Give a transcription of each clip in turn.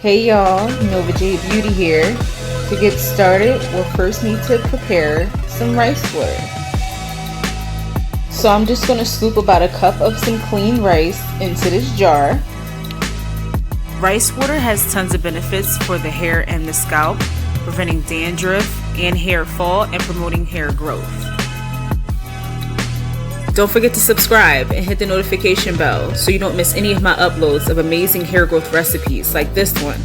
Hey y'all, Nova J Beauty here. To get started, we'll first need to prepare some rice water. So I'm just going to scoop about a cup of some clean rice into this jar. Rice water has tons of benefits for the hair and the scalp, preventing dandruff and hair fall and promoting hair growth. Don't forget to subscribe and hit the notification bell so you don't miss any of my uploads of amazing hair growth recipes like this one.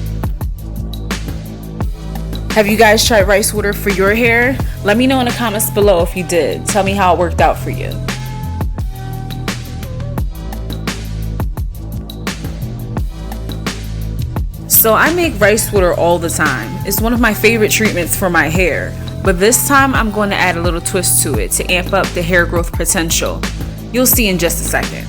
Have you guys tried rice water for your hair? Let me know in the comments below if you did. Tell me how it worked out for you. So I make rice water all the time. It's one of my favorite treatments for my hair. But this time I'm going to add a little twist to it to amp up the hair growth potential. You'll see in just a second.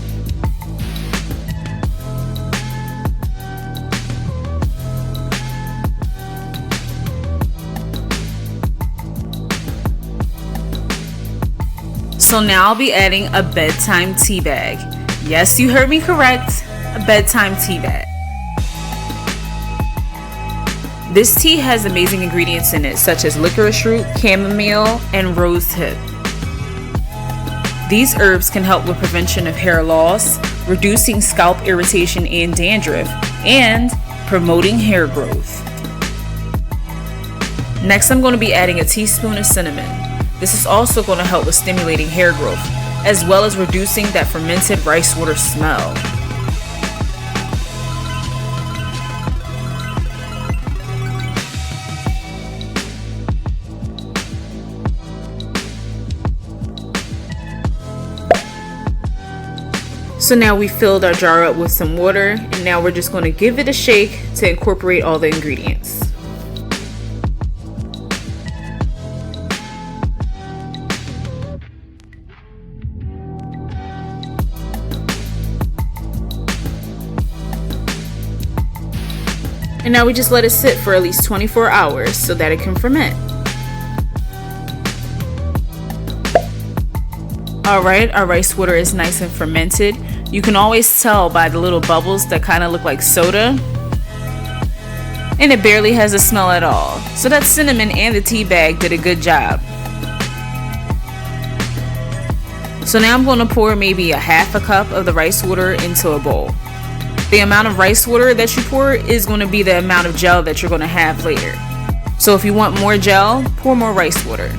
So now I'll be adding a bedtime tea bag. Yes, you heard me correct, a bedtime tea bag. This tea has amazing ingredients in it, such as licorice root, chamomile, and rose hip. These herbs can help with prevention of hair loss, reducing scalp irritation and dandruff, and promoting hair growth. Next, I'm going to be adding a teaspoon of cinnamon. This is also going to help with stimulating hair growth, as well as reducing that fermented rice water smell. So now we filled our jar up with some water, and now we're just going to give it a shake to incorporate all the ingredients. And now we just let it sit for at least 24 hours so that it can ferment. Alright, our rice water is nice and fermented. You can always tell by the little bubbles that kind of look like soda. And it barely has a smell at all. So that cinnamon and the tea bag did a good job. So now I'm going to pour maybe a half a cup of the rice water into a bowl. The amount of rice water that you pour is going to be the amount of gel that you're going to have later. So if you want more gel, pour more rice water.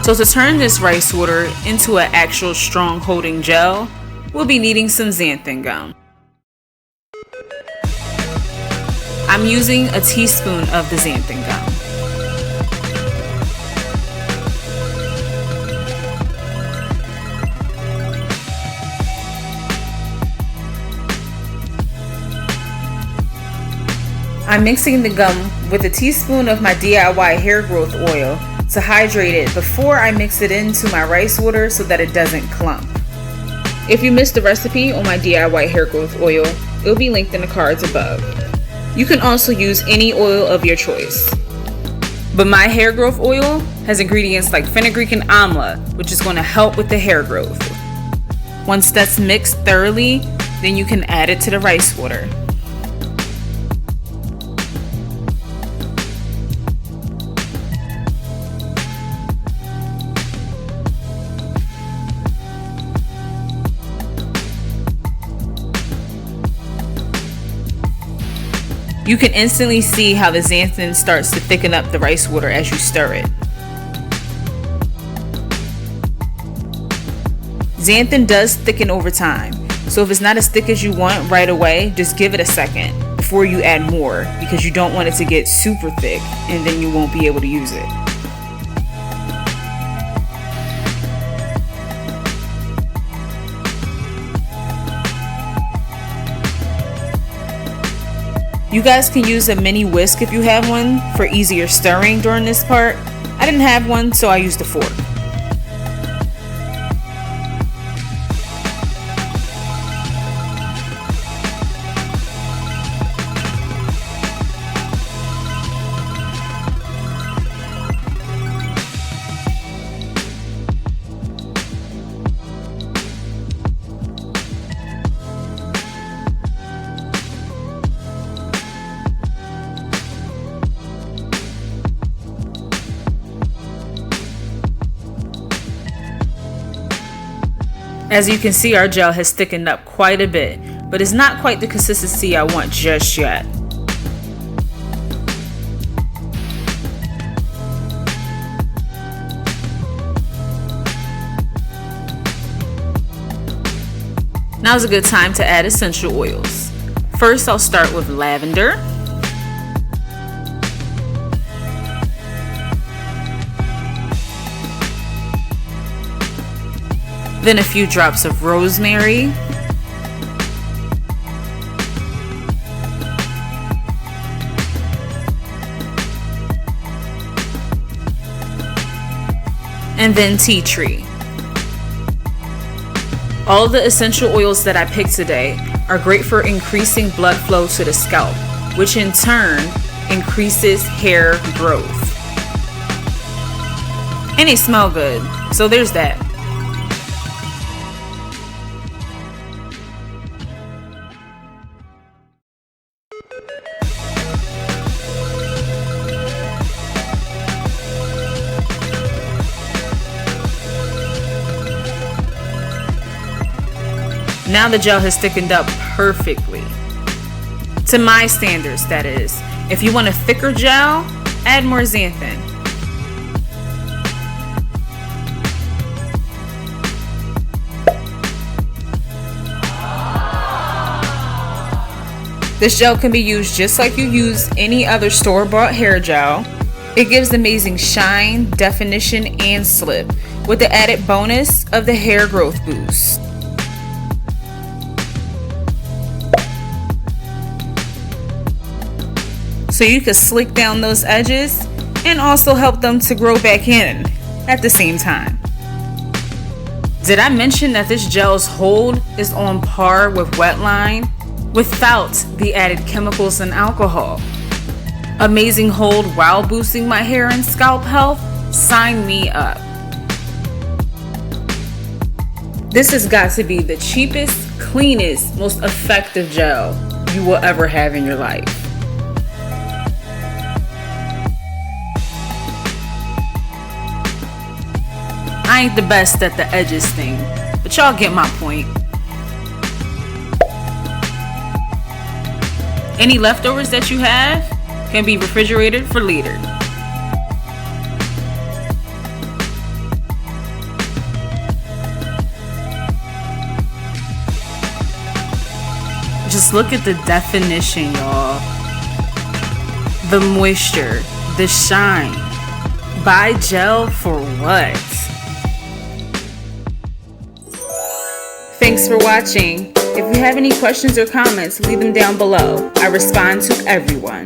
So to turn this rice water into an actual strong holding gel, we'll be needing some xanthan gum. I'm using a teaspoon of the xanthan gum. I'm mixing the gum with a teaspoon of my DIY hair growth oil to hydrate it before I mix it into my rice water so that it doesn't clump. If you missed the recipe on my DIY hair growth oil, it will be linked in the cards above. You can also use any oil of your choice. But my hair growth oil has ingredients like fenugreek and amla, which is going to help with the hair growth. Once that's mixed thoroughly, then you can add it to the rice water. You can instantly see how the xanthan starts to thicken up the rice water as you stir it. Xanthan does thicken over time, so if it's not as thick as you want right away, just give it a second before you add more, because you don't want it to get super thick and then you won't be able to use it. You guys can use a mini whisk if you have one for easier stirring during this part. I didn't have one, so I used a fork. As you can see, our gel has thickened up quite a bit, but it's not quite the consistency I want just yet. Now's a good time to add essential oils. First, I'll start with lavender. Then a few drops of rosemary. And then tea tree. All of the essential oils that I picked today are great for increasing blood flow to the scalp, which in turn increases hair growth. And they smell good, so there's that. Now the gel has thickened up perfectly. To my standards, that is. If you want a thicker gel, add more xanthan. This gel can be used just like you use any other store-bought hair gel. It gives amazing shine, definition, and slip, with the added bonus of the hair growth boost. So you can slick down those edges and also help them to grow back in at the same time. Did I mention that this gel's hold is on par with wetline without the added chemicals and alcohol? Amazing hold while boosting my hair and scalp health? Sign me up. This has got to be the cheapest, cleanest, most effective gel you will ever have in your life. I ain't the best at the edges thing, but y'all get my point. Any leftovers that you have can be refrigerated for later. Just look at the definition, y'all. The moisture, the shine. Buy gel for what? Thanks for watching. If you have any questions or comments, leave them down below. I respond to everyone.